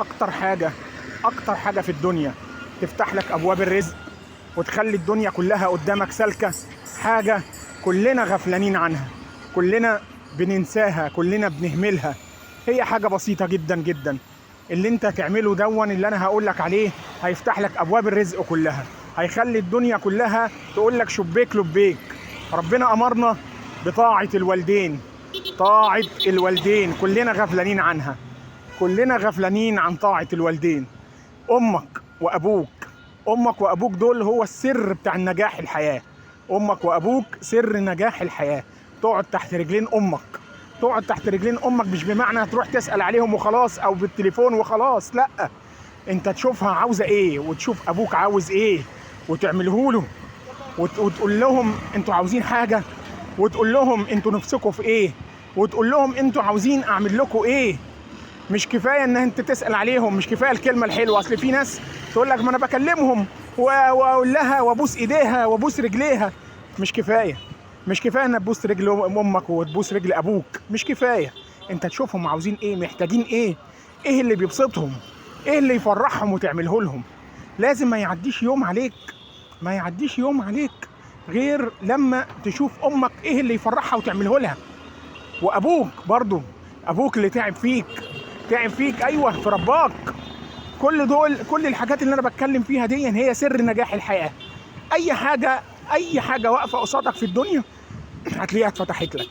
اكتر حاجه في الدنيا تفتح لك ابواب الرزق وتخلي الدنيا كلها قدامك سالكه، حاجه كلنا غفلانين عنها، كلنا بننساها، كلنا بنهملها. هي حاجه بسيطه جدا جدا. اللي انت تعمله دون اللي انا هقول لك عليه هيفتح لك ابواب الرزق كلها، هيخلي الدنيا كلها تقول لك شبيك لبيك. ربنا امرنا بطاعه الوالدين، طاعه الوالدين كلنا غفلانين عنها، كلنا غفلانين عن طاعه الوالدين. امك وابوك دول هو السر بتاع النجاح الحياه. امك وابوك سر نجاح الحياه. تقعد تحت رجلين امك مش بمعنى تروح تسال عليهم وخلاص او بالتليفون وخلاص، لا، انت تشوفها عاوزه ايه وتشوف ابوك عاوز ايه وتعمله له، وتقول لهم انتوا عاوزين حاجه، وتقول لهم انتوا نفسكم في ايه، وتقول لهم انتوا عاوزين اعمل لكم ايه. مش كفايه ان انت تسال عليهم، مش كفايه الكلمه الحلوه. اصل في ناس تقول لك ما انا بكلمهم واقول لها وابوس ايديها وابوس رجليها. مش كفايه ان تبوس رجل امك وتبوس رجل ابوك، مش كفايه. انت تشوفهم عاوزين ايه، محتاجين ايه، ايه اللي بيبسطهم، ايه اللي يفرحهم وتعمله لهم. لازم ما يعديش يوم عليك غير لما تشوف امك ايه اللي يفرحها وتعمله لها. وابوك برضو، ابوك اللي تعب فيك، ايوه، في رباك. كل الحاجات اللي انا بتكلم فيها دي هي سر نجاح الحياه. اي حاجه واقفه قصادك في الدنيا هتلاقيها اتفتحت لك.